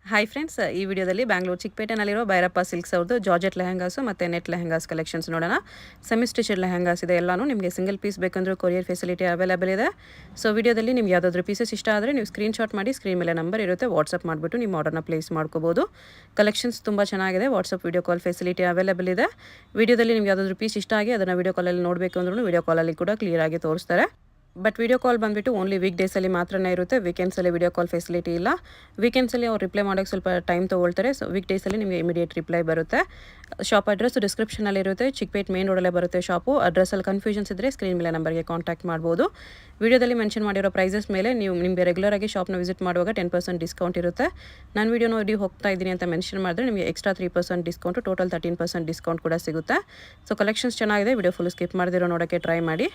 Hi friends, ಈ ವಿಡಿಯೋದಲ್ಲಿ ಬ್ಯಾಂಗ್ಳೂರು ಚಿಕ್ಕಪೇಟೆನಲ್ಲಿರೋ ಭೈರಪ್ಪ ಸಿಲ್ಕ್ಸ್ ಅವ್ರದ್ದು ಜಾರ್ಜೆಟ್ ಲೆಹಂಗಾಸು ಮತ್ತು ನೆಟ್ ಲೆಹಂಗಾಸ್ ಕಲೆಕ್ಷನ್ಸ್ ನೋಡೋಣ. ಸೆಮಿ ಸ್ಟಿಚೆಡ್ ಲೆಹಂಗಾಸ್ ಇದೆ ಎಲ್ಲನೂ. ನಿಮಗೆ ಸಿಂಗಲ್ ಪೀಸ್ ಬೇಕಂದ್ರೂ ಕೊರಿಯರ್ ಫೆಸಿಲಿಟಿ ಅವೈಲೇಬಲ್ ಇದೆ. ಸೊ ವಿಡಿಯೋದಲ್ಲಿ ನಿಮ್ಗೆ ಯಾವುದಾದ್ರೂ ಪೀಸಸ್ ಇಷ್ಟ ಆದರೆ ನೀವು ಸ್ಕ್ರೀನ್ಶಾಟ್ ಮಾಡಿ, ಸ್ಕ್ರೀನ್ ಮೇಲೆ ನಂಬರ್ ಇರುತ್ತೆ, ವಾಟ್ಸಪ್ ಮಾಡಿಬಿಟ್ಟು ನಿಮ್ಮ ಆರ್ಡರ್ನ ಪ್ಲೇಸ್ ಮಾಡ್ಕೋಬೋದು. ಕಲೆಕ್ಷನ್ಸ್ ತುಂಬ ಚೆನ್ನಾಗಿದೆ. WhatsApp video call facility available ಇದೆ. ವಿಡಿಯೋದಲ್ಲಿ ನಿಮ್ಗೆ ಯಾವುದಾದ್ರೂ ಪೀಸ್ ಇಷ್ಟ ಆಗಿ ಅದನ್ನು ವಿಡಿಯೋ ಕಾಲಲ್ಲಿ ನೋಡಬೇಕು ಅಂದ್ರೂ ವಿಡಿಯೋ ಕಾಲಲ್ಲಿ ಕೂಡ ಕ್ಲಿಯರಾಗಿ ತೋರಿಸ್ತಾರೆ. ಬಟ್ ವಿಡಿಯೋ ಕಾಲ್ ಬಂದುಬಿಟ್ಟು ಓನ್ಲಿ ವೀಕ್ ಡೇಸಲ್ಲಿ ಮಾತ್ರನೇ ಇರುತ್ತೆ. ವೀಕೆಂಡ್ಸಲ್ಲಿ ವಿಡಿಯೋ ಕಾಲ್ ಫೆಸಿಲಿಟಿ ಇಲ್ಲ. ವೀಕೆಂಡ್ಸಲ್ಲಿ ಅವ್ರು ರಿಪ್ಲೈ ಮಾಡೋಕ್ಕೆ ಸ್ವಲ್ಪ ಟೈಮ್ ತೊಗೊಳ್ತಾರೆ. ಸೊ ವೀಕ್ ಡೇಸಲ್ಲಿ ನಿಮಗೆ ಇಮಿಡಿಯೇಟ್ ರಿಪ್ಲೈ ಬರುತ್ತೆ. ಶಾಪ್ ಅಡ್ರೆಸ್ ಡಿಸ್ಕ್ರಿಪ್ಷನಲ್ಲಿ ಇರುತ್ತೆ. ಚಿಕ್ಕಪೇಟೆ ಮೇನ್ ರೋಡಲ್ಲೇ ಬರುತ್ತೆ ಶಾಪು. ಅಡ್ರೆಸ್ಸಲ್ಲಿ ಕನ್ಫ್ಯೂಷನ್ಸ್ ಇದ್ದರೆ ಸ್ಕ್ರೀನ್ ಮೇಲೆ ನಂಬರ್ಗೆ ಕಾಂಟ್ಯಾಕ್ಟ್ ಮಾಡ್ಬೋದು. ವಿಡಿಯೋದಲ್ಲಿ ಮೆನ್ಷನ್ ಮಾಡಿರೋ ಪ್ರೈಸಸ್ ಮೇಲೆ ನೀವು ನಿಮಗೆ ರೆಗ್ಯುಲರಾಗಿ ಶಾಪ್ನ ವಿಸಿಟ್ ಮಾಡುವಾಗ 10% ಡಿಸ್ಕೌಂಟ್ ಇರುತ್ತೆ. ನಾನು ವಿಡಿಯೋ ನೋಡಿ ಹೋಗ್ತಾ ಇದ್ದೀನಿ ಅಂತ ಮೆನ್ಷನ್ ಮಾಡಿದ್ರೆ ನಿಮಗೆ ಎಕ್ಸ್ಟ್ರಾ 3% ಡಿಸ್ಕೌಂಟು, ಟೋಟಲ್ 13% ಡಿಸ್ಕೌಂಟ್ ಕೂಡ ಸಿಗುತ್ತೆ. ಸೊ ಕಲೆಕ್ಷನ್ಸ್ ಚೆನ್ನಾಗಿದೆ. ವಿಡಿಯೋ ಫುಲ್ ಸ್ಕಿಪ್ ಮಾಡಿದಿರೋ ನೋಡೋಕ್ಕೆ ಟ್ರೈ ಮಾಡಿ.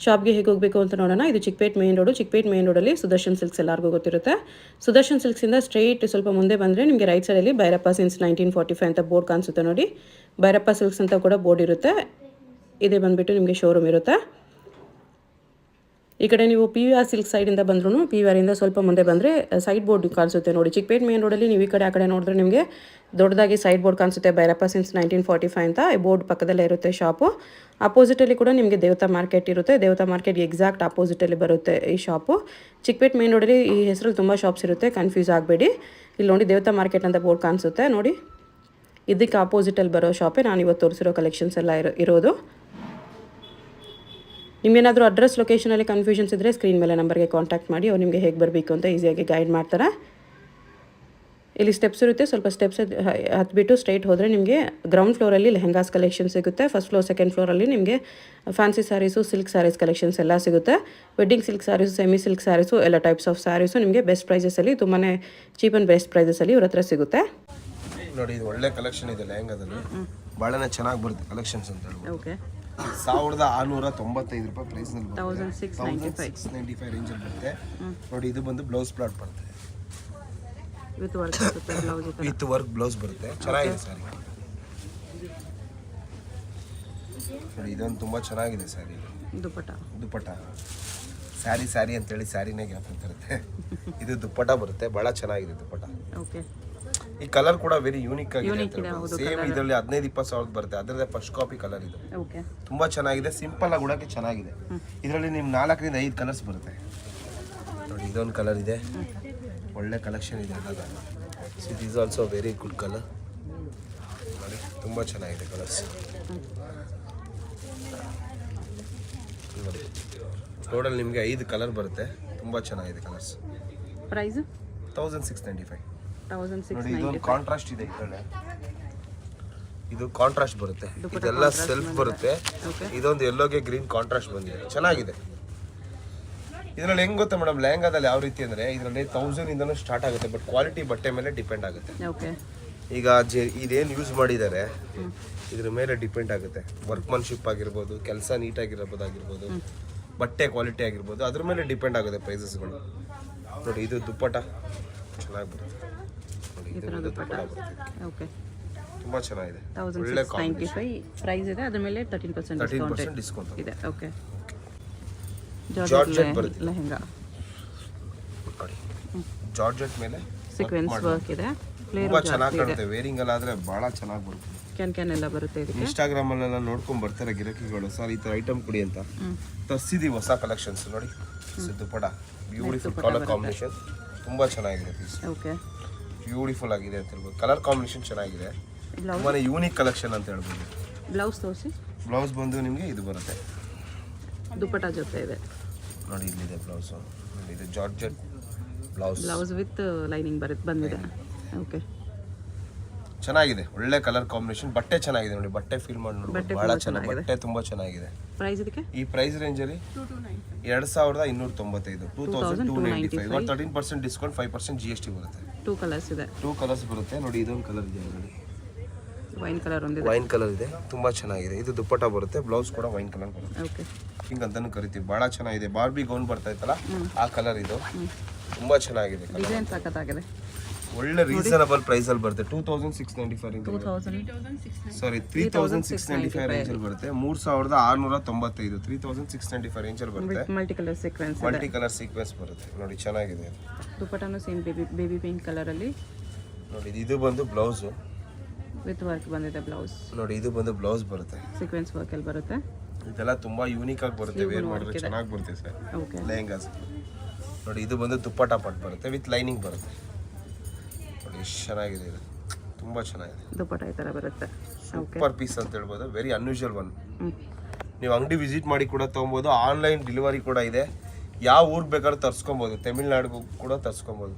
ಶಾಪ್ಗೆ ಹೇಗೆ ಹೋಗಬೇಕು ಅಂತ ನೋಡೋಣ. ಇದು Chickpet main road. Chickpet main ರೋಡಲ್ಲಿ ಸುದರ್ಶನ್ ಸಿಲ್ಕ್ಸ್ ಎಲ್ಲರಿಗೂ ಗೊತ್ತಿರುತ್ತೆ. ಸುದರ್ಶನ್ ಸಿಲ್ಕ್ಸಿಂದ ಸ್ಟ್ರೈಟ್ ಸ್ವಲ್ಪ ಮುಂದೆ ಬಂದರೆ ನಿಮಗೆ ರೈಟ್ ಸೈಡಲ್ಲಿ ಭೈರಪ್ಪ ಸಿನ್ಸ್ 1945 ಅಂತ ಬೋರ್ಡ್ ಕಾಣಿಸುತ್ತೆ ನೋಡಿ. ಭೈರಪ್ಪ ಸಿಲ್ಕ್ಸ್ ಅಂತ ಕೂಡ ಬೋರ್ಡ್ ಇರುತ್ತೆ. ಇದೇ ಬಂದುಬಿಟ್ಟು ನಿಮಗೆ ಶೋರೂಮ್ ಇರುತ್ತೆ. ಈ ಕಡೆ ನೀವು PVR ಸಿಲ್ಕ್ ಸೈಡಿಂದ ಬಂದ್ರೂ PVR ಇಂದ ಸ್ವಲ್ಪ ಮುಂದೆ ಬಂದರೆ ಸೈಡ್ ಬೋರ್ಡ್ ಕಾಣಿಸುತ್ತೆ ನೋಡಿ. ಚಿಕ್ಕಪೇಟೆ ಮೇನ್ ರೋಡಲ್ಲಿ ನೀವು ಈ ಕಡೆ ಆ ಕಡೆ ನೋಡಿದ್ರೆ ನಿಮಗೆ ದೊಡ್ಡದಾಗಿ ಸೈಡ್ ಬೋರ್ಡ್ ಕಾಣಿಸುತ್ತೆ, ಭೈರಪ್ಪ ಸಿನ್ಸ್ 1945 ಅಂತ. ಈ ಬೋರ್ಡ್ ಪಕ್ಕದಲ್ಲೇ ಇರುತ್ತೆ ಶಾಪು. ಅಪೋಸಿಟಲ್ಲಿ ಕೂಡ ನಿಮಗೆ ದೇವತಾ ಮಾರ್ಕೆಟ್ ಇರುತ್ತೆ. ದೇವತಾ ಮಾರ್ಕೆಟ್ ಎಕ್ಸಾಕ್ಟ್ ಅಪೋಸಿಟಲ್ಲಿ ಬರುತ್ತೆ ಈ ಶಾಪು. ಚಿಕ್ಕಪೇಟೆ ಮೇನ್ ರೋಡಲ್ಲಿ ಈ ಹೆಸರಲ್ಲಿ ತುಂಬ ಶಾಪ್ಸ್ ಇರುತ್ತೆ, ಕನ್ಫ್ಯೂಸ್ ಆಗಬೇಡಿ. ಇಲ್ಲಿ ನೋಡಿ ದೇವತಾ ಮಾರ್ಕೆಟ್ ಅಂತ ಬೋರ್ಡ್ ಕಾಣಿಸುತ್ತೆ ನೋಡಿ. ಇದಕ್ಕೆ ಅಪೋಸಿಟಲ್ಲಿ ಬರೋ ಶಾಪೇ ನಾನು ಇವತ್ತು ತೋರಿಸಿರೋ ಕಲೆಕ್ಷನ್ಸ್ ಎಲ್ಲ ಇರೋದು. ನಿಮಗೇನಾದರೂ ಅಡ್ರೆಸ್ ಲೊಕೇಶನಲ್ಲಿ ಕನ್ಫ್ಯೂಷನ್ಸ್ ಇದ್ದರೆ ಸ್ಕ್ರೀನ್ ಮೇಲೆ ನಂಬರ್ಗೆ ಕಾಂಟ್ಯಾಕ್ಟ್ ಮಾಡಿ. ಅವ್ರು ನಿಮಗೆ ಹೇಗೆ ಬರಬೇಕು ಅಂತ ಈಸಿಯಾಗಿ ಗೈಡ್ ಮಾಡ್ತಾರೆ. ಇಲ್ಲಿ ಸ್ಟೆಪ್ಸ್ ಇರುತ್ತೆ. ಸ್ವಲ್ಪ ಸ್ಟೆಪ್ಸ್ ಹತ್ಬಿಟ್ಟು ಸ್ಟ್ರೈಟ್ ಹೋದರೆ ನಿಮಗೆ ಗ್ರೌಂಡ್ ಫ್ಲೋರಲ್ಲಿ ಲೆಹಂಗಾಸ್ ಕಲೆಕ್ಷನ್ ಸಿಗುತ್ತೆ. ಫಸ್ಟ್ ಫ್ಲೋರ್, ಸೆಕೆಂಡ್ ಫ್ಲೋರಲ್ಲಿ ನಿಮಗೆ fancy sarees, silk sarees collections ಎಲ್ಲ ಸಿಗುತ್ತೆ. Wedding silk sarees, semi silk sarees, ಎಲ್ಲ ಟೈಪ್ಸ್ ಆಫ್ ಸ್ಯಾರೀಸು ನಿಮಗೆ ಬೆಸ್ಟ್ ಪ್ರೈಸಸಲ್ಲಿ, ತುಂಬಾ ಚೀಪ್ ಆ್ಯಂಡ್ ಬೆಸ್ಟ್ ಪ್ರೈಸಸಲ್ಲಿ ಇವ್ರ ಹತ್ರ ಸಿಗುತ್ತೆ ನೋಡಿ. ಇದು ಒಳ್ಳೆ ಕಲೆಕ್ಷನ್ ಇದೆ ಲೆಹಂಗಾದಲ್ಲಿ, ಭಾಳನೇ ಚೆನ್ನಾಗಿ ಬರುತ್ತೆ ಕಲೆಕ್ಷನ್ಸ್ ಅಂತ ಹೇಳ್ಬೋದು. ಓಕೆ, 1695 ರೂಪಾಯಿ ಪ್ರೈಸ್ನಲ್ಲಿ ಬರುತ್ತೆ. 1695 ರೇಂಜಲ್ಲಿ ಬರುತ್ತೆ ನೋಡಿ. ಇದು ಬಂದು ಬ್ಲೌಸ್ ಪ್ಲಾಟ್ ಬರುತ್ತೆ, ವಿತ್ ವರ್ಕ್ ಬ್ಲೌಸ್ ಬರುತ್ತೆ. ಚೆನ್ನಾಗಿದೆ ಸ್ಯಾರಿ ನೋಡಿ. ಇದೊಂದು ತುಂಬ ಚೆನ್ನಾಗಿದೆ ಸ್ಯಾರಿ. ದುಪ್ಪಟ ಸ್ಯಾರಿ ಅಂತೇಳಿ ಸ್ಯಾರಿನೇ ಗ್ಯಾಪ್ ಇರುತ್ತೆ. ಇದು ದುಪ್ಪಟ ಬರುತ್ತೆ, ಭಾಳ ಚೆನ್ನಾಗಿದೆ ದುಪ್ಪಟ. ಓಕೆ, ಈ ಕಲರ್ ಕೂಡ ವೆರಿ ಯೂನಿಕ್ ಆಗಿದೆ. ಸೇಮ್ ಇದರಲ್ಲಿ 15-20 ಸಾವಿರದ ಬರುತ್ತೆ. ಅದರದೇ ಫಸ್ಟ್ ಕಾಪಿ ಕಲರ್ ಇದು. ತುಂಬಾ ಚೆನ್ನಾಗಿದೆ, ಸಿಂಪಲ್ ಆಗಿ ಉಡಕ್ಕೆ ಚೆನ್ನಾಗಿದೆ. ಇದರಲ್ಲಿ ನಿಮ್ 4 ರಿಂದ 5 ಕಲರ್ಸ್ ಬರುತ್ತೆ ನೋಡಿ. ಇದೊಂದು ಕಲರ್ ಇದೆ, ಒಳ್ಳೆ ಕಲೆಕ್ಷನ್ ಇದೆ. It is also very good colour ನೋಡಿ, ತುಂಬಾ ಚೆನ್ನಾಗಿದೆ ಕಲರ್ಸ್ ನೋಡಿ. ಟೋಟಲ್ ನಿಮಗೆ 5 ಕಲರ್ ಬರುತ್ತೆ, ತುಂಬಾ ಚೆನ್ನಾಗಿದೆ ಕಲರ್ಸ್. ಪ್ರೈಸ್ 1695 ನೋಡಿ. ಇದೊಂದು ಕಾಂಟ್ರಾಸ್ಟ್ ಇದೆ ಇದರಲ್ಲಿ. ಇದು ಕಾಂಟ್ರಾಸ್ಟ್ ಬರುತ್ತೆ, ಇದೆಲ್ಲ ಸೆಲ್ಫ್ ಬರುತ್ತೆ. ಇದೊಂದು ಯೆಲ್ಲೋಗೆ ಗ್ರೀನ್ ಕಾಂಟ್ರಾಸ್ಟ್ ಬಂದಿದೆ, ಚೆನ್ನಾಗಿದೆ. ಇದರಲ್ಲಿ ಹೆಂಗ್ ಗೊತ್ತಾ ಮೇಡಮ್, ಲೆಹಂಗಾದಲ್ಲಿ ಯಾವ ರೀತಿ ಅಂದ್ರೆ ಇದರಲ್ಲಿ 1000 ಇಂದನೂ ಸ್ಟಾರ್ಟ್ ಆಗುತ್ತೆ. ಬಟ್ ಕ್ವಾಲಿಟಿ ಬಟ್ಟೆ ಮೇಲೆ ಡಿಪೆಂಡ್ ಆಗುತ್ತೆ. ಈಗ ಇದೇನು ಯೂಸ್ ಮಾಡಿದ್ದಾರೆ ಇದ್ರ ಮೇಲೆ ಡಿಪೆಂಡ್ ಆಗುತ್ತೆ. ವರ್ಕ್ಮನ್ಶಿಪ್ ಆಗಿರ್ಬೋದು, ಕೆಲಸ ನೀಟಾಗಿರ್ಬೋದಾಗಿರ್ಬೋದು, ಬಟ್ಟೆ ಕ್ವಾಲಿಟಿ ಆಗಿರ್ಬೋದು, ಅದ್ರ ಮೇಲೆ ಡಿಪೆಂಡ್ ಆಗುತ್ತೆ ಪ್ರೈಸಸ್ಗಳು ನೋಡಿ. ಇದು ದುಪ್ಪಟ ಚೆನ್ನಾಗಿ ಬರುತ್ತೆ ನೋಡಿ. ಇದು ದುಪ್ಪಟ ಬರುತ್ತೆ, ಓಕೆ, ತುಂಬಾ ಚೆನ್ನಾಗಿದೆ. 1695 ಪ್ರೈಸ್ ಇದೆ. ಅದ್ರ ಮೇಲೆ 13% ಡಿಸ್ಕೌಂಟ್ ಇದೆ. ಓಕೆ, ಜಾರ್ಜೆಟ್ ಬರುತ್ತೆ ಲೆಹಂಗಾ ನೋಡಿ. ಜಾರ್ಜೆಟ್ ಮೇಲೆ ಸೀಕ್ವೆನ್ಸ್ ವರ್ಕ್ ಇದೆ, ತುಂಬಾ ಚೆನ್ನಾಗಿ ಕಾಣುತ್ತೆ. ವೇರಿಂಗ್ ಎಲ್ಲ ಆದ್ರೆ ಬಹಳ ಚೆನ್ನಾಗಿ ಬರುತ್ತೆ. ಕ್ಯಾನ್ ಎಲ್ಲ ಬರುತ್ತೆ ಇದಕ್ಕೆ. ಇನ್ಸ್ಟಾಗ್ರಾಮ್ ಅಲ್ಲೆಲ್ಲ ನೋಡ್ಕೊಂಡ್ ಬರ್ತಾರೆ ಗಿರಾಕಿಗಳು, ಸರ್ ಈ ತರ ಐಟಮ್ ಕೊಡಿ ಅಂತ. ತರಿಸಿದೀವಿ ಹೊಸ ಕಲೆಕ್ಷನ್ಸ್ ನೋಡಿ. ದುಪ್ಪಟ ಬ್ಯೂಟಿಫುಲ್ ಕಲರ್ ಕಾಂಬಿನೇಷನ್, ತುಂಬಾ ಚೆನ್ನಾಗಿದೆ ಪೀಸ್. ಓಕೆ, ಬ್ಯೂಟಿಫುಲ್ ಆಗಿದೆ ಅಂತ ಹೇಳ್ಬೋದು. ಕಲರ್ ಕಾಂಬಿನೇಷನ್ ಚೆನ್ನಾಗಿದೆ, ತುಂಬಾ ಯೂನಿಕ್ ಕಲೆಕ್ಷನ್ ಅಂತ ಹೇಳ್ಬೋದು. ಬ್ಲೌಸ್ ತೋರಿಸಿ. ಬ್ಲೌಸ್ ಬಂದು ನಿಮಗೆ ಇದು ಬರುತ್ತೆ, ದುಪ್ಪಟ ಜೊತೆ ಇದೆ ನೋಡಿ. ಇಲ್ಲಿದೆ ಬ್ಲೌಸ್, ಇದು ಜಾರ್ಜೆಟ್ ಬ್ಲೌಸ್ ವಿತ್ ಲೈನಿಂಗ್ ಬಂದಿದೆ. ಓಕೆ, ಚೆನ್ನಾಗಿದೆ, ಒಳ್ಳೆ ಕಲರ್ ಕಾಂಬಿನೇಷನ್. ಬಟ್ಟೆ ಚೆನ್ನಾಗಿದೆ ನೋಡಿ, ಬಟ್ಟೆ ಫೀಲ್ ಮಾಡಿ ನೋಡಿ, ಬಹಳ ಚೆನ್ನಾಗಿದೆ. ಬಟ್ಟೆ ತುಂಬಾ ಚೆನ್ನಾಗಿದೆ. ಪ್ರೈಸ್ ಇದಕ್ಕೆ ಈ ಪ್ರೈಸ್ ರೇಂಜ್ ಅಲ್ಲಿ 2295, 2295. 13% ಡಿಸ್ಕೌಂಟ್, 5% GST ಬರುತ್ತೆ. 2 ಕಲರ್ಸ್ ಇದೆ. 2 ಕಲರ್ಸ್ ಬರುತ್ತೆ ನೋಡಿ. ಇದೊಂದು ಕಲರ್ ಇದೆ ನೋಡಿ, ವೈನ್ ಕಲರ್ ಒಂದಿದೆ. ವೈನ್ ಕಲರ್ ಇದೆ, ತುಂಬಾ ಚೆನ್ನಾಗಿದೆ. ಇದು ದುಪ್ಪಟ ಬರುತ್ತೆ, ಬ್ಲೌಸ್ ಕೂಡ ವೈನ್ ಕಲರ್ ಬರುತ್ತೆ. ಓಕೆ, ಹಿಂಗ್ ಅಂತಾನು ಕರಿತೀವಿ, ಬಹಳ ಚೆನ್ನಾಗಿದೆ. ಬಾರ್ಬಿ ಗೌನ್ ಬರ್ತಾ ಇತ್ತಲ್ಲ ಆ ಕಲರ್ ಇದು, ತುಂಬಾ ಚೆನ್ನಾಗಿದೆ. ಡಿಸೈನ್ ಸಖತ್ತಾಗಿದೆ. ಒಳ್ಳೆ ರೀಸನಬಲ್ ಪ್ರೈಸ್ ಅಲ್ಲಿ ಬರುತ್ತೆ 2695 ಸಾರಿ 3695 ರೇಂಜ್ ಅಲ್ಲಿ ಬರುತ್ತೆ 3695 3695 ರೇಂಜ್ ಅಲ್ಲಿ ಬರುತ್ತೆ multi colour sequence multi colour sequence ಬರುತ್ತೆ ನೋಡಿ ಚೆನ್ನಾಗಿದೆ ಇದು. ದುಪಟ್ಟಾನು ಸೇಮ್ ಬೇಬಿ ಪಿಂಕ್ ಕಲರ್ ಅಲ್ಲಿ ನೋಡಿ ಇದು ಬಂದು ಬ್ಲೌಸ್ ವಿತ್ ವರ್ಕ್ ಬಂದಿದೆ ಬ್ಲೌಸ್ ನೋಡಿ ಇದು ಬಂದು ಬ್ಲೌಸ್ ಬರುತ್ತೆ ಸೀಕ್ವೆನ್ಸ್ ವರ್ಕ್ ಅಲ್ಲಿ ಬರುತ್ತೆ ಇದೆಲ್ಲ ತುಂಬಾ ಯೂನಿಕ್ ಆಗಿ ಬರುತ್ತೆ ವೇರ್ ಮಾಡಿದ್ರೆ ಚೆನ್ನಾಗಿ ಬರುತ್ತೆ ಸರ್ ಓಕೆ ಲೆಹಂಗಾಸ್ ನೋಡಿ ಇದು ಬಂದು ದುಪ್ಪಟ್ಟ ಪಟ್ ಬರುತ್ತೆ ವಿತ್ ಲೈನಿಂಗ್ ಬರುತ್ತೆ ನೋಡಿ ಎಷ್ಟು ಚೆನ್ನಾಗಿದೆ ಇದು ತುಂಬಾ ಚೆನ್ನಾಗಿದೆ ದುಪಟ್ಟ ಈ ತರ ಬರುತ್ತೆ ಸೂಪರ್ ಪೀಸ್ ಅಂತ ಹೇಳ್ಬೋದು ವೆರಿ ಅನ್ಯೂಶುವಲ್ ಒನ್ ನೀವು ಅಂಗಡಿ ವಿಸಿಟ್ ಮಾಡಿ ಕೂಡ ತೊಗೊಬೋದು ಆನ್ಲೈನ್ ಡೆಲಿವರಿ ಕೂಡ ಇದೆ ಯಾವ ಊರಿಗೆ ಬೇಕಾದ್ರೂ ತರಿಸ್ಕೊಬೋದು ತಮಿಳ್ನಾಡಿಗೂ ಕೂಡ ತರಿಸ್ಕೊಬೋದು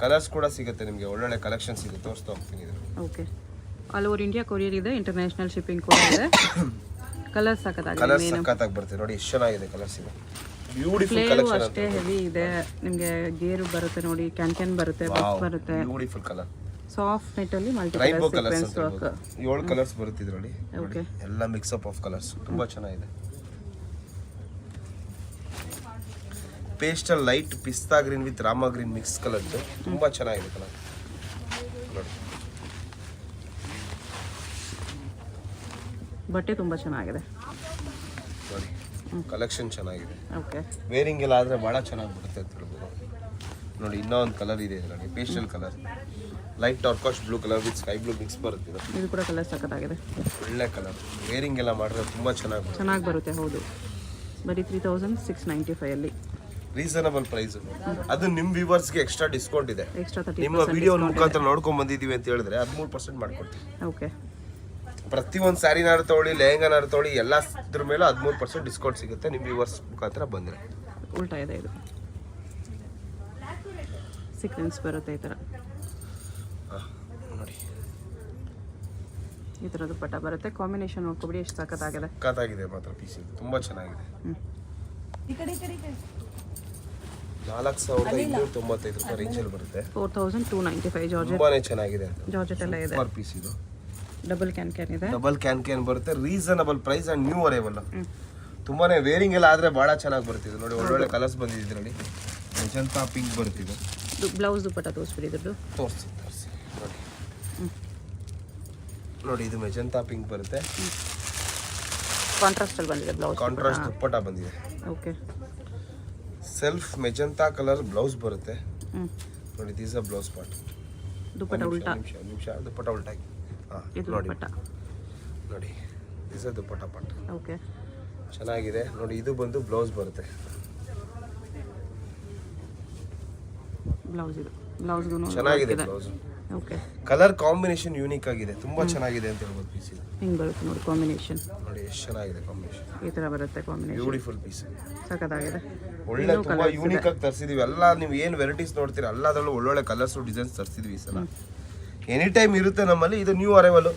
ಕಲರ್ಸ್ ಕೂಡ ಸಿಗುತ್ತೆ ನಿಮಗೆ ಒಳ್ಳೊಳ್ಳೆ ಕಲೆಕ್ಷನ್ ಸಿಗುತ್ತೆ ತೋರಿಸ್ತಾ ಹೋಗ್ತೀನಿ ಇದು okay all over India courier ಇದೆ ಇಂಟರ್ನ್ಯಾಷನಲ್ ಶಿಪ್ಪಿಂಗ್ ಕೂಡ ಇದೆ ಕಲರ್ಸ್ ಕಲರ್ಸ್ ಸಖತ್ತಾಗಿ ಬರುತ್ತೆ ನೋಡಿ ಎಷ್ಟು ಚೆನ್ನಾಗಿದೆ ಕಲರ್ಸ್ ಇದೆ ಬ್ಯೂಟಿಫುಲ್ ಕಲೆಕ್ಷನ್ ಅಷ್ಟೇ ಹೆವಿ ಇದೆ ನಿಮಗೆ ಗೇರು ಬರುತ್ತೆ ನೋಡಿ ಕ್ಯಾನ್ ಬರುತ್ತೆ ಬಾಕ್ಸ್ ಬರುತ್ತೆ ಬ್ಯೂಟಿಫುಲ್ ಕಲರ್ ಸಾಫ್ಟ್ ನೆಟ್ ಅಲ್ಲಿ multi rainbow colour colours sequence work 7 colours ಬರುತ್ತೆ ಇದರಲ್ಲಿ ಓಕೆ ಎಲ್ಲ ಮಿಕ್ಸ್ ಅಪ್ ಆಫ್ ಕಲರ್ಸ್ ತುಂಬಾ ಚೆನ್ನಾಗಿದೆ ಪೇಸ್ಟಲ್ ಲೈಟ್ ಪಿಸ್ತಾ green with Rama green mix colour ತುಂಬಾ ಚೆನ್ನಾಗಿದೆ ಕಲರ್ ನೋಡಿ ಬಟ್ಟೆ ತುಂಬಾ ಚೆನ್ನಾಗಿದೆ ನೋಡಿ ಕಲೆಕ್ಷನ್ ಚೆನ್ನಾಗಿದೆ ಓಕೆ ವೇರಿಂಗ್ ಎಲ್ಲ ಆದ್ರೆ ಬಹಳ ಚೆನ್ನಾಗಿ ಬರುತ್ತೆ ಅಂತ ಹೇಳ್ಬೋದು ನೋಡಿ ಇನ್ನೊಂದು ಕಲರ್ ಇದೆ ಇದರಲ್ಲಿ pastel colour light turquoise blue colour with sky blue mix ಬರುತ್ತೆ ಇದು ಕೂಡ ಕಲರ್ ಸಖತ್ತಾಗಿದೆ ಒಳ್ಳೆ ಕಲರ್ ವೇರಿಂಗ್ ಎಲ್ಲ ಮಾಡಿದ್ರೆ ತುಂಬಾ ಚೆನ್ನಾಗಿ ಬರುತ್ತೆ ಹೌದು ಬರೀ 3695 ಅಲ್ಲಿ ರೀಸನಬಲ್ ಪ್ರೈಸ್ ಅದು ನಿಮ್ಮ ವ್ಯೂವರ್ಸ್ಗೆ ಎಕ್ಸ್ಟ್ರಾ ಡಿಸ್ಕೌಂಟ್ ಇದೆ ಎಕ್ಸ್ಟ್ರಾ 30% ನಿಮ್ಮ ವಿಡಿಯೋ ಮುಖಾಂತರ ನೋಡ್ಕೊಂಡ್ ಬಂದಿದ್ದೀವಿ ಅಂತ ಹೇಳಿದ್ರೆ 13% ಮಾಡ್ಕೊಡ್ತೀವಿ ಓಕೆ ಪ್ರತಿಯೊಂದು ಸ್ಯಾರಿನಾರು ತೊಗೊಳ್ಳಿ ಲೆಹಂಗಾನಾರು ತೊಗೊಳ್ಳಿ ಎಲ್ಲ ಇದ್ರ ಮೇಲೆ 13% ಡಿಸ್ಕೌಂಟ್ ಸಿಗುತ್ತೆ ನಿಮ್ಮ ವ್ಯೂವರ್ಸ್ ಮುಖಾಂತರ ಬಂದರೆ ಉಲ್ಟಾ ಇದೆ ಇದು ಸೀಕ್ವೆನ್ಸ್ ಬರುತ್ತೆ ಈ ಥರ ನೋಡಿ ಈ ಥರದ್ದು ಪಟ್ಟ ಬರುತ್ತೆ ಕಾಂಬಿನೇಷನ್ ನೋಡ್ಕೊಬಿಡಿ ಎಷ್ಟು ಸಖತ್ತಾಗಿದೆ ಸಖತ್ತಾಗಿದೆ ಮಾತ್ರ ಪೀಸ್ ಇದು ತುಂಬ ಚೆನ್ನಾಗಿದೆ 4295 ರೂಪಾಯಿ ರೇಂಜಲ್ಲಿ ಬರುತ್ತೆ 4295 ತುಂಬಾನೇ ಚೆನ್ನಾಗಿದೆ ಜಾರ್ಜೆಟ್ ಎಲ್ಲ ಇದೆ ಸೂಪರ್ ಪೀಸ್ ಇದು ಡಬಲ್ ಕ್ಯಾನ್ ಇದೆ ಡಬಲ್ ಕ್ಯಾನ್ ಬರುತ್ತೆ reasonable price and new arrival ತುಂಬಾನೇ ವೇರಿಂಗ್ ಎಲ್ಲ ಆದ್ರೆ ಬಹಳ ಚೆನ್ನಾಗಿ ಬರ್ತಿದೆ ನೋಡಿ ಒಳ್ಳೊಳ್ಳೆ ಕಲರ್ಸ್ ಬಂದಿದೆ ಇದರಲ್ಲಿ ಮೆಜಂತಾ ಪಿಂಕ್ ಬರ್ತಿದೆ ಬ್ಲೌಸ್ ದುಪಟ್ಟ ತೋರಿಸ್ಬಿಡಿ ಇದ್ರದ್ದು ತೋರಿಸಿ ನೋಡಿ ನೋಡಿ ಇದು ಮೆಜಂತಾ ಪಿಂಕ್ ಬರುತ್ತೆ ಕಾಂಟ್ರಾಸ್ಟ್ ಅಲ್ಲಿ ಬಂದಿದೆ ಬ್ಲೌಸ್ ಕಾಂಟ್ರಾಸ್ಟ್ ದುಪ್ಪಟ್ಟ ಬಂದಿದೆ okay self magenta colour blouse ಬರುತ್ತೆ ನೋಡಿ this a blouse part dupatta ಉಲ್ಟಾ ನಿಮಿಷ ದುಪ್ಪಟ್ಟ ಉಲ್ಟಾ ಇದು ದುಪಟ್ಟ ನೋಡಿ this a dupatta part okay ಚೆನ್ನಾಗಿದೆ ನೋಡಿ ಇದು ಬಂದು ಬ್ಲೌಸ್ ಬರುತ್ತೆ ಬ್ಲೌಸ್ ಇದು ಬ್ಲೌಸ್ಗೂ ಚೆನ್ನಾಗಿದೆ blouse okay colour combination unique ಆಗಿದೆ ತುಂಬಾ ಚೆನ್ನಾಗಿದೆ ಅಂತ ಹೇಳ್ಬೋದು ಪೀಸ್ ಇದು ಹಿಂಗೆ ಬರುತ್ತೆ ನೋಡಿ ಕಾಂಬಿನೇಷನ್ ನೋಡಿ ಎಷ್ಟು ಚೆನ್ನಾಗಿದೆ ಕಾಂಬಿನೇಷನ್ ಈ ಥರ ಬರುತ್ತೆ ಕಾಂಬಿನೇಷನ್ ಬ್ಯೂಟಿಫುಲ್ ಪೀಸ್ ಸಖತ್ತಾಗಿದೆ ಒಳ್ಳೆ ತುಂಬಾ ಯೂನಿಕ್ ಆಗಿ ತರಿಸಿದೀವಿ ಎಲ್ಲ ನೀವು ಏನು ವೆರೈಟೀಸ್ ನೋಡ್ತೀರಾ ಎಲ್ಲದರಲ್ಲೂ ಒಳ್ಳೊಳ್ಳೆ ಕಲರ್ಸ್ ಡಿಸೈನ್ಸ್ ತರಿಸಿದ್ವಿ ಈ ಸಲ ಎನಿ ಟೈಮ್ ಇರುತ್ತೆ ನಮ್ಮಲ್ಲಿ ಇದು ನ್ಯೂ ಅರೈವಲ್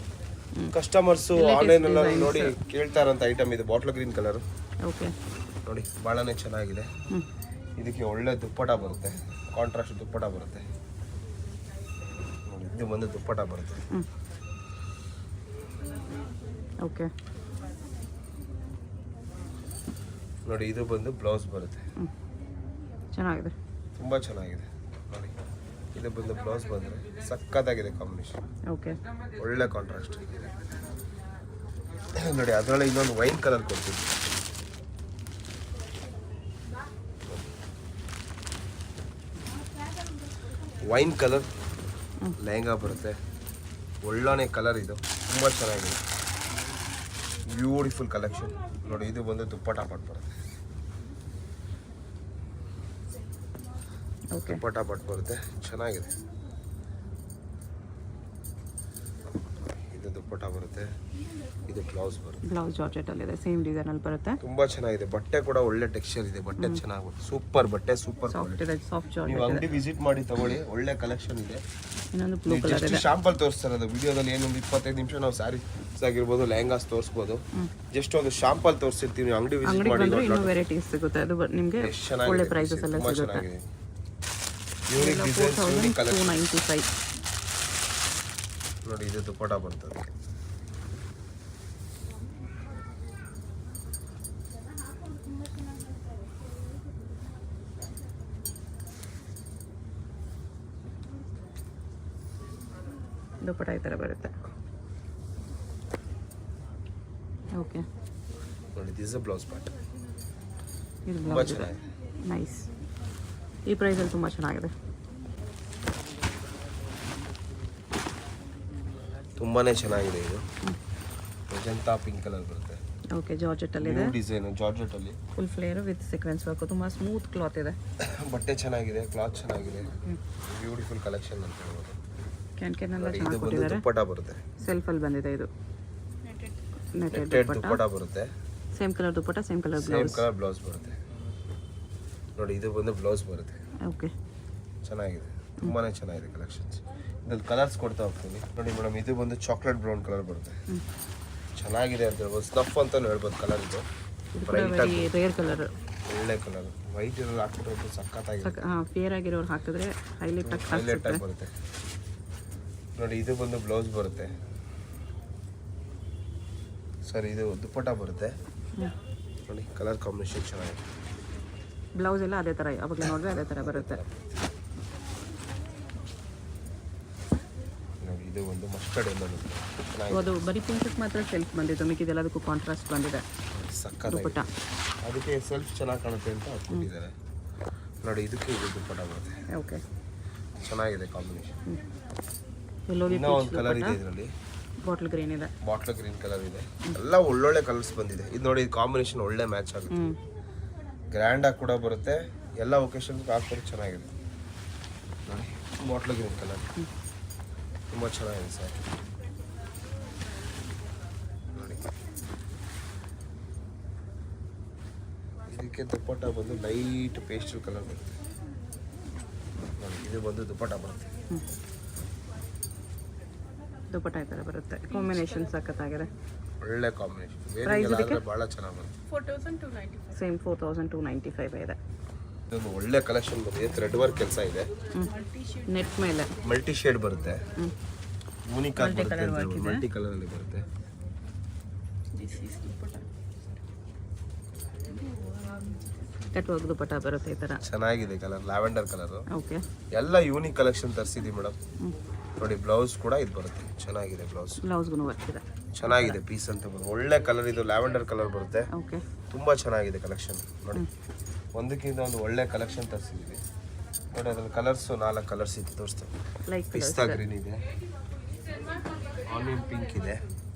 ಕಸ್ಟಮರ್ಸ್ ಆನ್ಲೈನ್ ಎಲ್ಲ ನೋಡಿ ಕೇಳ್ತಾ ಇರೋಂಥ ಐಟಮ್ ಇದು ಬಾಟ್ಲ್ ಗ್ರೀನ್ ಕಲರ್ ಓಕೆ ನೋಡಿ ಭಾಳನೇ ಚೆನ್ನಾಗಿದೆ ಇದಕ್ಕೆ ಒಳ್ಳೆ ದುಪ್ಪಟ ಬರುತ್ತೆ ಕಾಂಟ್ರಾಸ್ಟ್ ದುಪ್ಪಟ ಬರುತ್ತೆ ನೋಡಿ ಇದು ಬಂದು ದುಪ್ಪಟ ಬರುತ್ತೆ ಓಕೆ ನೋಡಿ ಇದು ಬಂದು ಬ್ಲೌಸ್ ಬರುತ್ತೆ ಚೆನ್ನಾಗಿದೆ ತುಂಬ ಚೆನ್ನಾಗಿದೆ ನೋಡಿ ಇದು ಬಂದು ಬ್ಲೌಸ್ ಬಂದರೆ ಸಕ್ಕತ್ತಾಗಿದೆ ಕಾಂಬಿನೇಷನ್ ಓಕೆ ಒಳ್ಳೆ ಕಾಂಟ್ರಾಸ್ಟ್ ನೋಡಿ ಅದರೊಳಗೆ ಇನ್ನೊಂದು ವೈನ್ ಕಲರ್ ಕೊಡ್ತೀನಿ ವೈನ್ ಕಲರ್ ಲೆಹಂಗಾ ಬರುತ್ತೆ ಒಳ್ಳೆ ಕಲರ್ ಇದು ತುಂಬ ಚೆನ್ನಾಗಿದೆ ಬ್ಯೂಟಿಫುಲ್ ಕಲೆಕ್ಷನ್ ನೋಡಿ ಇದು ಬಂದು ದುಪ್ಪಟ ಪಟ್ ಬರುತ್ತೆ ಓಕೆ ದುಪ್ಪಟ ಪಟ್ ಬರುತ್ತೆ ಚೆನ್ನಾಗಿದೆ ಇದು ದುಪ್ಪಟ ಬರುತ್ತೆ ಇದು ಬ್ಲೌಸ್ ಬರುತ್ತೆ ಬ್ಲೌಸ್ ಜಾರ್ಜೆಟ್ ಅಲ್ಲಿ ಇದೆ ಸೇಮ್ ಡಿಸೈನ್ ಅಲ್ಲಿ ಬರುತ್ತೆ ತುಂಬಾ ಚೆನ್ನಾಗಿದೆ ಬಟ್ಟೆ ಕೂಡ ಒಳ್ಳೆ ಟೆಕ್ಸ್ಚರ್ ಇದೆ ಬಟ್ಟೆ ಚೆನ್ನಾಗಿ ಸೂಪರ್ ಬಟ್ಟೆ ಸೂಪರ್ ಸಾಫ್ಟ್ ಇದೆ ಸಾಫ್ಟ್ ನೀವು ಜಾರ್ಜೆಟ್ ಅಂಗಡಿ ವಿಸಿಟ್ ಮಾಡಿ ತಗೊಳ್ಳಿ ಒಳ್ಳೆ ಕಲೆಕ್ಷನ್ ಇದೆ ಇನ್ನೊಂದು ಬ್ಲೂ ಕಲರ್ ಜಸ್ಟ್ ಇದೆ ಶಾಂಪಲ್ ತೋರಿಸ್ತಾರದು ವಿಡಿಯೋದಲ್ಲಿ ಏನೊಂದು 25 ನಿಮಿಷ ನಾವು ಸ್ಯಾರೀಸ್ ಆಗಿರ್ಬೋದು ಲೆಹಂಗಾಸ್ ತೋರಿಸ್ಬೋದು ಜಸ್ಟ್ ಒಂದು ಶಾಂಪಲ್ ತೋರಿಸಿರ್ತೀವಿ ನೀವು ಅಂಗಡಿ ವಿಸಿಟ್ ಮಾಡಿ ಬಂದ್ರೆ ಇನ್ನೂ ವೆರೈಟೀಸ್ ಸಿಗುತ್ತೆ ಅದು ನಿಮಗೆ ಎಷ್ಟು ಚೆನ್ನಾಗಿದೆ ಒಳ್ಳೆ ಪ್ರೈಸಸ್ ಎಲ್ಲ ತುಂಬಾ ಸಿಗುತ್ತೆ ಚೆನ್ನಾಗಿದೆ ಯೂನಿಕ್ ಡಿಸೈನ್ಸ್ ಯೂನಿಕ್ ಕಲೆಕ್ಷನ್ 4295 ನೋಡಿ ಇದು ದುಪ್ಪಟ ಬರ್ತದೆ ದುಪ್ಪಟ್ಟ ಈ ಥರ ಬರುತ್ತೆ. ಓಕೆ, ನೋಡಿ ದಿಸ್ ಬ್ಲೌಸ್ ಪಾರ್ಟ್ ಇದು ತುಂಬ ಬ್ಲೌಸ್. ಚೆನ್ನಾಗಿದೆ. ನೈಸ್. ಈ ಪ್ರೈಸಲ್ಲಿ ತುಂಬ ಚೆನ್ನಾಗಿದೆ. ತುಂಬಾ ಚೆನ್ನಾಗಿದೆ. ಇದು ಮೆಜೆಂಟಾ ಪಿಂಕ್ ಕಲರ್ ಬರುತ್ತೆ. ಓಕೆ, ಜಾರ್ಜೆಟಲ್ಲಿದೆ. ಡಿಸೈನು ಜಾರ್ಜೆಟಲ್ಲಿ full flare with sequence work. ತುಂಬ ಸ್ಮೂತ್ ಕ್ಲಾತ್ ಇದೆ. ಬಟ್ಟೆ ಚೆನ್ನಾಗಿದೆ, ಕ್ಲಾತ್ ಚೆನ್ನಾಗಿದೆ. ಬ್ಯೂಟಿಫುಲ್ ಕಲೆಕ್ಷನ್ ಅಂತ ಹೇಳ್ಬೋದು. ಕ್ಯಾನ್ಕೆನೆಲ್ಲ ನೋಡಿ, ಇದು ಚೆನ್ನಾಗಿ ಬಂದು ಕೊಟ್ಟಿದ್ದಾರೆ. ದುಪ್ಪಟ್ಟ ಬರುತ್ತೆ. ಸೆಲ್ಫಲ್ಲಿ ಬಂದಿದೆ ಇದು. Netted netted dupatta. ದುಪ್ಪಟ್ಟ ಬರುತ್ತೆ. Same colour dupatta, same colour same blouse. Colour blouse ಬರುತ್ತೆ. ನೋಡಿ, ಇದು ಬಂದು ಬ್ಲೌಸ್ ಬರುತ್ತೆ. ಓಕೆ, ಚೆನ್ನಾಗಿದೆ, ತುಂಬಾ ಚೆನ್ನಾಗಿದೆ ಕಲೆಕ್ಷನ್ಸ್. ಇದ್ರಲ್ಲಿ ಕಲರ್ಸ್ ಕೊಡ್ತಾ ಹೋಗ್ತೀನಿ. ನೋಡಿ ಮೇಡಮ್, ಇದು ಬಂದು ಚಾಕ್ಲೇಟ್ ಬ್ರೌನ್ ಕಲರ್ ಬರುತ್ತೆ. ಚೆನ್ನಾಗಿದೆ ಅಂತ ಹೇಳ್ಬೋದು. ಸ್ನಫ್ ಅಂತಲೂ ಹೇಳ್ಬೋದು ಕಲರ್. ಇದು ಬ್ರೈಟ್ ಆಗಿ ರೇರ್ ಕಲರ್, ಒಳ್ಳೆ ಕಲರ್. ವೈಟ್ ಇರೋದು ಹಾಕ್ಬಿಟ್ಟು ಸಖತ್ತಾಗಿದೆ. ಫೇರ್ ಆಗಿರೋರು ಹಾಕಿದ್ರೆ ಹೈಲೈಟ್ ಹೈಲೈಟ್ ಆಗಿ ಬರುತ್ತೆ. ನೋಡಿ, ಇದು ಬಂದು ಬ್ಲೌಸ್ ಬರುತ್ತೆ. ಸರ್, ಇದು ದುಪ್ಪಟ್ಟ ಬರುತ್ತೆ. ನೋಡಿ, ಕಲರ್ ಕಾಂಬಿನೇಷನ್ ಚೆನ್ನಾಗಿದೆ. ಬ್ಲೌಸ್ ಎಲ್ಲ ಅದೇ ಥರ, ಅವಾಗಲೇ ನೋಡಿದ್ರೆ ಅದೇ ಥರ ಬರುತ್ತೆ. ನೋಡಿ, ಇದು ಒಂದು ಮಸ್ಟರ್ಡ್ ಎಲ್ಲ ಚೆನ್ನಾಗಿದೆ. ಅದು ಬರೀ ಪಿಂಕ್ ಮಾತ್ರ ಸೆಲ್ಫ್ ಬಂದಿತ್ತು, ಮಿಕ್ಕಿದೆಲ್ಲದಕ್ಕೂ ಕಾಂಟ್ರಾಸ್ಟ್ ಬಂದಿದೆ ಸಖತ್ತಾಗಿದೆ. ದುಪ್ಪಟ್ಟ. ಅದಕ್ಕೆ ಸೆಲ್ಫ್ ಚೆನ್ನಾಗಿ ಕಾಣುತ್ತೆ ಅಂತ ಹಾಕ್ಬಿಟ್ಟಿದ್ದಾರೆ. ನೋಡಿ, ಇದಕ್ಕೆ ಇದು ದುಪ್ಪಟ್ಟ ಬರುತ್ತೆ. ಓಕೆ, ಚೆನ್ನಾಗಿದೆ ಕಾಂಬಿನೇಷನ್. ಎಲ್ಲೋಗಿ ಇನ್ನೂ ಒಂದು ಕಲರ್ ಇದೆ ಇದರಲ್ಲಿ. ಬಾಟ್ಲ್ ಗ್ರೀನ್ ಇದೆ. ಬಾಟ್ಲ್ ಗ್ರೀನ್ ಕಲರ್ ಇದೆ. ಎಲ್ಲ ಒಳ್ಳೊಳ್ಳೆ ಕಲರ್ಸ್ ಬಂದಿದೆ. ಇದು ನೋಡಿ, ಕಾಂಬಿನೇಷನ್ ಒಳ್ಳೆ ಮ್ಯಾಚ್ ಆಗುತ್ತೆ. ಗ್ರ್ಯಾಂಡ್ ಆಗಿ ಕೂಡ ಬರುತ್ತೆ. ಎಲ್ಲ ಒಕೇಶನ್ಗೆ ಹಾಕ್ಬಿಟ್ಟು ಚೆನ್ನಾಗಿದೆ. ನೋಡಿ, ಬಾಟ್ಲ್ ಗ್ರೀನ್ ಕಲರ್ ತುಂಬ ಚೆನ್ನಾಗಿದೆ ಸರ್. ನೋಡಿ, ಇದಕ್ಕೆ ದುಪ್ಪಟ್ಟ ಬಂದು ಲೈಟ್ ಪೇಸ್ಟಲ್ ಕಲರ್ ಬರುತ್ತೆ. ನೋಡಿ, ಇದು ಬಂದು ದುಪ್ಪಟ್ಟ ಬರುತ್ತೆ. ದುಪ್ಪಟ್ಟ ಈ ಥರ ಬರುತ್ತೆ. ಕಾಂಬಿನೇಷನ್ ಸಖತ್ತಾಗಿದೆ. ಒಳ್ಳೆ ಕಾಂಬಿನೇಷನ್. ಬೇರೆ ಭಾಳ ಚೆನ್ನಾಗಿ ಬರುತ್ತೆ. ಸೇಮ್ 4295 ಇದೆ. ಇದೊಂದು ಒಳ್ಳೆ ಕಲೆಕ್ಷನ್ ಬಂದಿದೆ. ಥ್ರೆಡ್ ವರ್ಕ್ ಕೆಲಸ ಇದೆ. ನೆಟ್ ಮೇಲೆ ಮಲ್ಟಿ ಶೇಡ್ ಬರುತ್ತೆ. ಯೂನಿಕ್ ಆಗಿ ಬರುತ್ತೆ. ಮಲ್ಟಿ ಕಲರ್ ಅಲ್ಲಿ ಬರುತ್ತೆ. ಕಟ್ ವರ್ಕ್ ದುಪ್ಪಟ್ಟ ಬರುತ್ತೆ ಈ ಥರ. ಚೆನ್ನಾಗಿದೆ ಕಲರ್, ಲ್ಯಾವೆಂಡರ್ ಕಲರ್. ಓಕೆ, ಎಲ್ಲ ಯೂನಿಕ್ ಕಲೆಕ್ಷನ್ ತರಿಸಿದ್ದೀವಿ ಮೇಡಮ್. ನೋಡಿ, ಬ್ಲೌಸ್ ಕೂಡ ಇದು ಬರುತ್ತೆ. ಚೆನ್ನಾಗಿದೆ ಬ್ಲೌಸ್. ಬ್ಲೌಸ್ಗೂ ವರ್ಕ್ ಇದೆ. ಚೆನ್ನಾಗಿದೆ ಪೀಸ್ ಅಂತ ಬರುತ್ತೆ. ಒಳ್ಳೆ ಕಲರ್. ಇದು ಲ್ಯಾವೆಂಡರ್ ಕಲರ್ ಬರುತ್ತೆ. ಓಕೆ, ತುಂಬ ಚೆನ್ನಾಗಿದೆ ಕಲೆಕ್ಷನ್. ನೋಡಿ, ಒಂದಕ್ಕಿಂತ ಒಂದು ಒಳ್ಳೆ ಕಲೆಕ್ಷನ್ ತರಿಸಿದ್ದೀವಿ. ನೋಡಿ, ಅದ್ರಲ್ಲಿ ಕಲರ್ಸು 4 ಕಲರ್ಸ್ ಇದೆ, ತೋರಿಸ್ತೇವೆ. ಲೈಕ್ ಪಿಸ್ತಾ ಗ್ರೀನ್ ಇದೆ, ಆನಿಯನ್ ಪಿಂಕ್ ಇದೆ,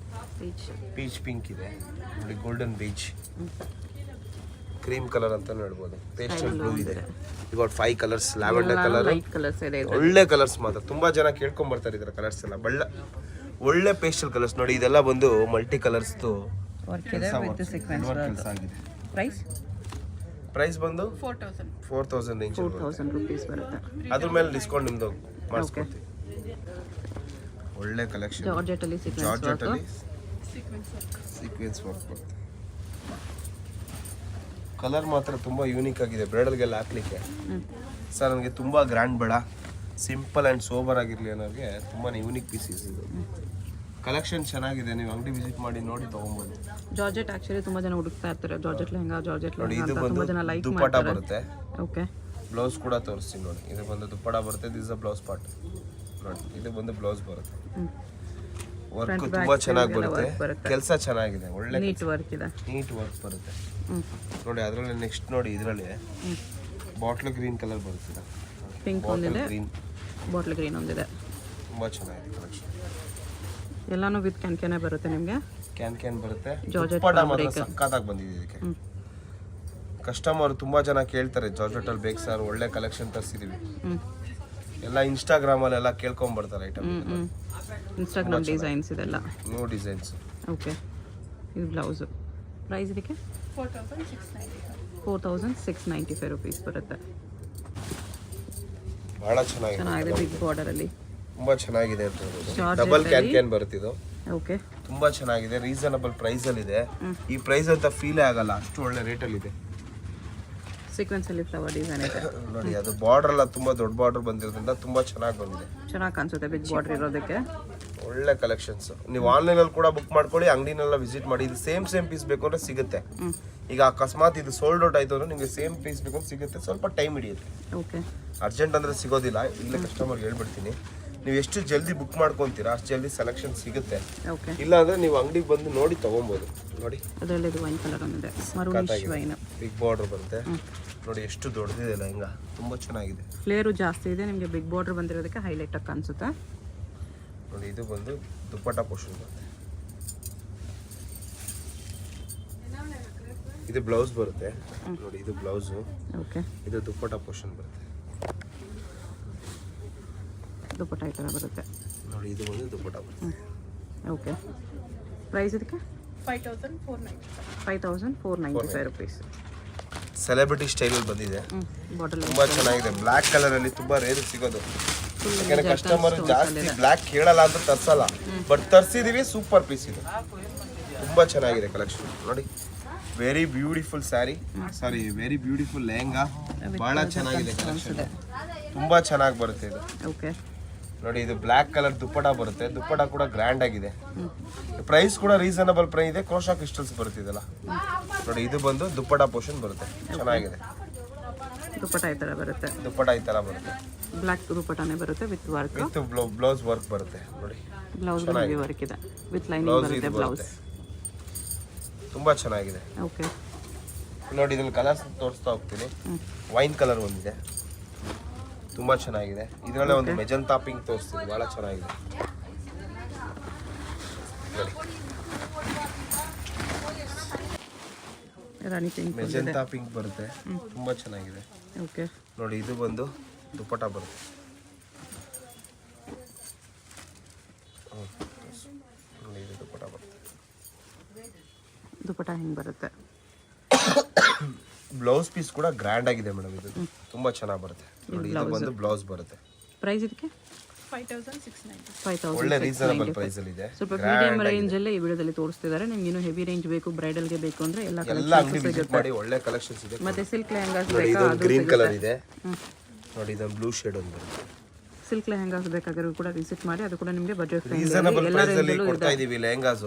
ಪೀಚ್, ಪೀಚ್ ಪಿಂಕ್ ಇದೆ. ನೋಡಿ, ಗೋಲ್ಡನ್ ಬೀಚ್, ಕ್ರೀಮ್ ಕಲರ್ ಅಂತಾನು ಹೇಳ್ಬೋದು. ಪೇಸ್ಟಲ್ ಬ್ಲೂ ಇದೆ. ಇವಾಗ 5 colours. Lavender colour, light colours ಇದೆ. ಒಳ್ಳೆ ಕಲರ್ಸ್ ಮಾತ್ರ. ತುಂಬಾ ಜನ ಕೇಳ್ಕೊಂಡ್ ಬರ್ತಾರೆ ಇದರ ಕಲರ್ಸ್ ಎಲ್ಲ. ಒಳ್ಳೆ ಪೇಸ್ಟಲ್ ಕಲರ್ಸ್. ನೋಡಿ, ಇದೆಲ್ಲ ಬಂದು ಮಲ್ಟಿ ಕಲರ್ಸ್ ವರ್ಕ್ ಇದೆ ವಿತ್ ಸೀಕ್ವೆನ್ಸ್ ಕೆಲಸ ಆಗಿದೆ. ಪ್ರೈಸ್ ಬಂದು 4000 ರೇಂಜ್. 4000 ರೂಪೀಸ್ ಬರುತ್ತೆ. ಅದ್ರ ಮೇಲೆ ಡಿಸ್ಕೌಂಟ್ ನಿಮ್ದು ಮಾಡಿಸ್ಕೊಡ್ತೀವಿ. ಒಳ್ಳೆ ಕಲೆಕ್ಷನ್. ಜಾರ್ಜೆಟಲ್ಲಿ ಜಾರ್ಜೆಟಲ್ಲಿ ಸೀಕ್ವೆನ್ಸ್ ವರ್ಕ್ ಬರುತ್ತೆ. ಕಲರ್ ಮಾತ್ರ ತುಂಬ ಯೂನಿಕ್ ಆಗಿದೆ. ಬ್ರೈಡಲ್ಗೆಲ್ಲ ಹಾಕ್ಲಿಕ್ಕೆ. ಸರ್, ನನಗೆ ತುಂಬ ಗ್ರ್ಯಾಂಡ್ ಬೇಡ, ಸಿಂಪಲ್ ಆ್ಯಂಡ್ ಸೋಬರ್ ಆಗಿರಲಿ ಅನ್ನೋರಿಗೆ ತುಂಬಾ ಯೂನಿಕ್ ಪೀಸಸ್ ಇದು. ಕಲೆಕ್ಷನ್ ಚೆನ್ನಾಗಿದೆ. ನೀವು ಅಂಗಡಿ ವಿಸಿಟ್ ಮಾಡಿ ನೋಡಿ ತೊಗೊಬೋದು. ಜಾರ್ಜೆಟ್ ಆಕ್ಚುಲಿ ತುಂಬಾ ಜನ ಹುಡುಕ್ತಾ ಇರ್ತಾರೆ. ಜಾರ್ಜೆಟ್ ಲೆಹಂಗಾ, ಜಾರ್ಜೆಟ್ ನೋಡಿ, ಲೆಹಂಗಾ ಇದು ಅಂತ ತುಂಬಾ ಜನ ಬಂದು ಲೈಕ್ ದುಪ್ಪಟ್ಟ ಮಾಡ್ತಾರೆ. ಬರುತ್ತೆ. ಓಕೆ, ಬ್ಲೌಸ್ ಕೂಡ ತೋರಿಸ್ತೀನಿ ನೋಡಿ. ಇದು ಬಂದು ದುಪ್ಪಟ್ಟ ಬರುತ್ತೆ. This blouse part. ನೋಡಿ, ಇದು ಬಂದು ಬ್ಲೌಸ್ ಬರುತ್ತೆ. ವರ್ಕ್ ತುಂಬಾ ಚೆನ್ನಾಗಿ ಬರುತ್ತೆ. ಕೆಲಸ ಚೆನ್ನಾಗಿದೆ. ಒಳ್ಳೆ ನೀಟ್ ವರ್ಕ್ ಇದೆ. ನೀಟ್ ವರ್ಕ್ ಬರುತ್ತೆ. ನೋಡಿ, ಅದರಲ್ಲಿ ನೆಕ್ಸ್ಟ್ ನೋಡಿ, ಇದರಲ್ಲಿ ಬಾಟ್ಲ್ ಗ್ರೀನ್ ಕಲರ್ ಬರುತ್ತೆ. ಪಿಂಕ್ ಒಂದಿದೆ, ಬಾಟ್ಲ್ ಗ್ರೀನ್ ಒಂದಿದೆ. ತುಂಬಾ ಚೆನ್ನಾಗಿದೆ ಕಲೆಕ್ಷನ್. ಎಲ್ಲಾನು ವಿತ್ ಕ್ಯಾನ್ಕೆನೇ ಬರುತ್ತೆ ನಿಮಗೆ. ಕ್ಯಾನ್ ಬರುತ್ತೆ. ಜಾರ್ಜೆಟ್ ದುಪ್ಪಟ್ಟ ಮಾತ್ರ ಸಕ್ಕತ್ತಾಗಿ ಬಂದಿದೆ ಇದಕ್ಕೆ. ಕಸ್ಟಮರ್ ತುಂಬಾ ಜನ ಕೇಳ್ತಾರೆ, ಜಾರ್ಜೆಟ್ ಅಲ್ಲಿ ಬೇಕು ಸರ್, ಒಳ್ಳೆ ಕಲೆಕ್ಷನ್ ತರಿಸಿದೀವಿ. ಎಲ್ಲ ಇನ್ಸ್ಟಾಗ್ರಾಮಲ್ಲೆಲ್ಲ ಕೇಳ್ಕೊಂಡ್ ಬರ್ತಾರೆ ಐಟಮ್. ಇನ್ಸ್ಟಾಗ್ರಾಮ್ ಡಿಸೈನ್ಸ್ ಇದೆಲ್ಲ. New designs. ಓಕೆ, ಇದು ಬ್ಲೌಸು. ಪ್ರೈಸ್ ಇದಕ್ಕೆ 4695 ರೂಪೀಸ್ ಬರುತ್ತೆ. ಬಹಳ ಚೆನ್ನಾಗಿದೆ. ಬಿಗ್ ಬಾರ್ಡರ್ ಅಲ್ಲಿ ತುಂಬಾ ಚೆನ್ನಾಗಿದೆ ಅಂತ ಹೇಳ್ಬೋದು. ಡಬಲ್ ಕ್ಯಾನ್ ಬರುತ್ತಿದ್ದು. ಓಕೆ, ತುಂಬಾ ಚೆನ್ನಾಗಿದೆ. ರೀಸನಬಲ್ ಪ್ರೈಸ್ ಅಲ್ಲಿ ಇದೆ. ಈ ಪ್ರೈಸ್ ಅಂತ ಫೀಲೇ ಆಗಲ್ಲ, ಅಷ್ಟು ಒಳ್ಳೆ ರೇಟ್ ಅಲ್ಲಿ ಇದೆ. ಸೀಕ್ವೆನ್ಸ್ ಅಲ್ಲಿ ಫ್ಲವರ್ ಡಿಸೈನ್ ಇದೆ. ನೋಡಿ, ಅದು ಬಾರ್ಡರ್ ಎಲ್ಲ ತುಂಬಾ ದೊಡ್ಡ ಬಾರ್ಡರ್ ಬಂದಿರೋದ್ರಿಂದ ತುಂಬಾ ಚೆನ್ನಾಗಿ ಬಂದಿದೆ. ಚೆನ್ನಾಗಿ ಕಾಣಿಸುತ್ತೆ ಬಿಗ್ ಬಾರ್ಡರ್ ಇರೋದಕ್ಕೆ. ಒಳ್ಳೆ ಕಲೆಕ್ಷನ್ಸ್. ನೀವು ಆನ್ಲೈನ್ ಅಲ್ಲಿ ಕೂಡ ಬುಕ್ ಮಾಡ್ಕೊಳ್ಳಿ, ಅಂಗಡಿನೆಲ್ಲ ವಿಸಿಟ್ ಮಾಡಿ. ಇದು ಸೇಮ್ ಪೀಸ್ ಬೇಕು ಅಂದ್ರೆ ಸಿಗುತ್ತೆ. ಈಗ ಅಕಸ್ಮಾತ್ ಇದು ಸೋಲ್ಡ್ ಔಟ್ ಆಯ್ತು ಅಂದ್ರೆ ನಿಮಗೆ ಸೇಮ್ ಪೀಸ್ ಬೇಕು ಅಂತ ಸಿಗುತ್ತೆ. ಸ್ವಲ್ಪ ಟೈಮ್ ಹಿಡಿಯುತ್ತೆ. ಓಕೆ, ಅರ್ಜೆಂಟ್ ಅಂದ್ರೆ ಸಿಗೋದಿಲ್ಲ. ಇಲ್ಲೇ ಕಸ್ಟಮರ್ಗೆ ಹೇಳ್ಬಿಡ್ತೀನಿ, ನೀವು ಎಷ್ಟು ಜಲ್ದಿ ಬುಕ್ ಮಾಡ್ಕೊತೀರಾ ಅಷ್ಟು ಜಲ್ದಿ ಸೆಲೆಕ್ಷನ್ ಸಿಗುತ್ತೆ. ಓಕೆ. ಇಲ್ಲ ಅಂದ್ರೆ ನೀವು ಅಂಗಡಿಗೆ ಬಂದು ನೋಡಿ ತಗೊಬೋದು. ನೋಡಿ ಅದರಲ್ಲಿ ಇದು ವೈನ್ ಕಲರ್ ಒಂದಿದೆ, ಮರೂನಿಶ್ ವೈನ್. ಬಿಗ್ ಬಾರ್ಡರ್ ಬರುತ್ತೆ ನೋಡಿ, ಎಷ್ಟು ದೊಡ್ಡದಿದೆ ಲೆಹಂಗಾ, ತುಂಬಾ ಚೆನ್ನಾಗಿದೆ. ಫ್ಲೇರು ಜಾಸ್ತಿ ಇದೆ, ನಿಮಗೆ ಬಿಗ್ ಬಾರ್ಡರ್ ಬಂದಿರೋದಕ್ಕೆ ಹೈಲೈಟ್ ಆಗಿ ಕಾಣಿಸುತ್ತೆ. ನೋಡಿ ಇದು ಬಂದು ದುಪ್ಪಟ್ಟ ಪೋರ್ಷನ್ ಬರುತ್ತೆ. ಇದು ಬ್ಲೌಸ್ ಬರುತ್ತೆ ನೋಡಿ, ಇದು ಬ್ಲೌಸು. ಓಕೆ. ಇದು ದುಪ್ಪಟ್ಟ ಪೋರ್ಷನ್ ಬರುತ್ತೆ. ದುಪ್ಪಟ್ಟ ಈ ಥರ ಬರುತ್ತೆ ನೋಡಿ, ಇದು ಬಂದು ದುಪ್ಪಟ್ಟ ಬರುತ್ತೆ. ಓಕೆ. ಪ್ರೈಸ್ ಇದಕ್ಕೆ 5495 ರುಪೀಸ್. ಸೆಲೆಬ್ರಿಟಿ ಸ್ಟೈಲಲ್ಲಿ ಬಂದಿದೆ, ಬಾಟಲ್ ತುಂಬಾ ಚೆನ್ನಾಗಿದೆ. ಬ್ಲ್ಯಾಕ್ ಕಲರ್ ಅಲ್ಲಿ ತುಂಬಾ ರೇರ್ ಸಿಗೋದು, ಯಾಕಂದ್ರೆ ಕಸ್ಟಮರ್ ಜಾಸ್ತಿ ಬ್ಲ್ಯಾಕ್ ಕೇಳಲ್ಲ ಅಂತ ತರ್ಸಲ್ಲ, ಬಟ್ ತರ್ಸಿದೀವಿ. ಸೂಪರ್ ಪೀಸ್ ಇದು, ತುಂಬಾ ಚೆನ್ನಾಗಿದೆ ಕಲೆಕ್ಷನ್. ನೋಡಿ, very beautiful sari, sorry very beautiful lehenga, ಬಹಳ ಚೆನ್ನಾಗಿದೆ ಕಲೆಕ್ಷನ್, ತುಂಬಾ ಚೆನ್ನಾಗಿ ಬರುತ್ತೆ ಇದು. ಓಕೆ. ನೋಡಿ, ಇದು ಬ್ಲ್ಯಾಕ್ ಕಲರ್ ದುಪ್ಪಟ ಬರುತ್ತೆ, ದುಪ್ಪಟ ಕೂಡ ಗ್ರ್ಯಾಂಡ್ ಆಗಿದೆ. ಪ್ರೈಸ್ ಕೂಡ ರೀಸನಬಲ್ ಪ್ರೈಸ್ ಇದೆ, ಕ್ರೋಶಾ ಕ್ರಿಸ್ಟಲ್ಸ್ ಬರುತ್ತಿದೆಲ್ಲ. ನೋಡಿ, ಇದು ಬಂದು ದುಪ್ಪಟ ಪೋರ್ಷನ್ ಬರುತ್ತೆ, ಚೆನ್ನಾಗಿದೆ. ದುಪ್ಪಟ್ಟ ಈ ಥರ ಬರುತ್ತೆ, ದುಪ್ಪಟ ಈ ತರ ಬರುತ್ತೆ, ಬ್ಲ್ಯಾಕ್ ದುಪ್ಪಟ್ಟನೇ ಬರುತ್ತೆ with work, with blouse work ಬರುತ್ತೆ. ನೋಡಿ, ಬ್ಲೌಸ್ ವರ್ಕ್ ಇದೆ, ವಿತ್ ಲೈನಿಂಗ್ ಬರುತ್ತೆ ಬ್ಲೌಸ್, ತುಂಬಾ ಚೆನ್ನಾಗಿದೆ. ಓಕೆ. ನೋಡಿ, ಇದ್ರಲ್ಲಿ ಕಲರ್ಸ್ ತೋರಿಸ್ತಾ ಹೋಗ್ತೀನಿ. ವೈನ್ ಕಲರ್ ಒಂದಿದೆ, ತುಂಬಾ ಚೆನ್ನಾಗಿದೆ. ಇದರಲ್ಲೇ ಒಂದು ಮೆಜೆಂಟಾ ಪಿಂಕ್ ತೋರಿಸ್ತೀನಿ, ಬಹಳ ಚೆನ್ನಾಗಿದೆ. ರಾಣಿ ಪಿಂಕ್, ಮೆಜೆಂಟಾ ಪಿಂಕ್ ಬರುತ್ತೆ, ತುಂಬಾ ಚೆನ್ನಾಗಿದೆ. ಓಕೆ. ನೋಡಿ, ಇದು ಬಂದು ದುಪ್ಪಟ ಬರುತ್ತೆ. ನೋಡಿ, ಇದು ದುಪ್ಪಟ ಬರುತ್ತೆ. ದುಪ್ಪಟ್ಟ ಹಿಂಗೆ ಬರುತ್ತೆ. ಬ್ಲೌಸ್ ಪೀಸ್ ಕೂಡ ಗ್ರ್ಯಾಂಡ್ ಆಗಿದೆ ಮೇಡಮ್, ಇದು ತುಂಬಾ ಚೆನ್ನಾಗಿ ಬರುತ್ತೆ. ನೋಡಿ, ಇದು ಬಂದು ಬ್ಲೌಸ್ ಬರುತ್ತೆ. ಪ್ರೈಸ್ ಇದಕ್ಕೆ 5690. ಒಳ್ಳೆ ರೀಸನಬಲ್ ಪ್ರೈಸ್ ಅಲ್ಲಿ ಇದೆ. ಸ್ವಲ್ಪ ಮೀಡಿಯಂ ರೇಂಜ್ ಅಲ್ಲಿ ಈ ವಿಡಿಯೋದಲ್ಲಿ ತೋರಿಸ್ತಿದ್ದಾರೆ. ನಿಮ್ಗೆ ಇನ್ನೂ ಹೆವಿ ರೇಂಜ್ ಬೇಕು, ಬ್ರೈಡಲ್ ಗೆ ಬೇಕು ಅಂದ್ರೆ ಎಲ್ಲ ಅಂಗಡಿ ವಿಸಿಟ್ ಮಾಡಿ, ಒಳ್ಳೆ ಕಲೆಕ್ಷನ್ಸ್ ಇದೆ. ಮತ್ತೆ ಸಿಲ್ಕ್ ಲೆಹಂಗಾಸ್ ನೋಡಿ, ಬೇಕಾ ಇದು ಗ್ರೀನ್ ಕಲರ್ ಇದೆ. ನೋಡಿ, ಇದು ಬ್ಲೂ ಶೇಡ್ ಒಂದು ಬರುತ್ತೆ. ಸಿಲ್ಕ್ ಲೆಹಂಗಾಸ್ ಬೇಕಾಗಿರೋ ಕೂಡ ವಿಸಿಟ್ ಮಾಡಿ, ಅದು ಕೂಡ ನಿಮಗೆ ಬಜೆಟ್ ರೀಸನಬಲ್ ಪ್ರೈಸ್ ಅಲ್ಲಿ ಕೊಡ್ತಾ ಇದೀವಿ ಲೆಹಂಗಾಸ್.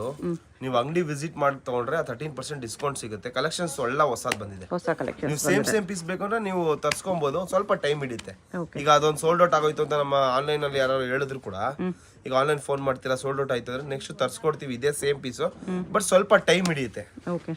ನೀವು ಅಂಗಡಿ ವಿಸಿಟ್ ಮಾಡಿ ತಗೊಂಡ್ರೆ 13% ಡಿಸ್ಕೌಂಟ್ ಸಿಗುತ್ತೆ. ಕಲೆಕ್ಷನ್ಸ್ ಒಳ್ಳೆ ಹೊಸದ್ ಬಂದಿದೆ, ಹೊಸ ಕಲೆಕ್ಷನ್. ನೀವು ಸೇಮ್ ಪೀಸ್ ಬೇಕಂದ್ರೆ ನೀವು ತರ್ಸ್ಕೊಬಹುದು, ಸ್ವಲ್ಪ ಟೈಮ್ ಹಿಡಿಯುತ್ತೆ. ಓಕೆ. ಈಗ ಅದೊಂದು ಸೋಲ್ಡ್ ಔಟ್ ಆಗೋಯ್ತು ಅಂತ ನಮ್ಮ ಆನ್ಲೈನ್ ಅಲ್ಲಿ ಯಾರು ಹೇಳಿದ್ರು ಕೂಡ, ಈಗ ಆನ್ಲೈನ್ ಫೋನ್ ಮಾಡ್ತೀರಾ ಸೋಲ್ಡ್ ಔಟ್ ಆಯ್ತು ಅಂದ್ರೆ ನೆಕ್ಸ್ಟ್ ತರ್ಸ್ಕೊಡ್ತೀವಿ ಇದೇ ಸೇಮ್ ಪೀಸು, ಬಟ್ ಸ್ವಲ್ಪ ಟೈಮ್ ಹಿಡಿಯುತ್ತೆ. ಓಕೆ.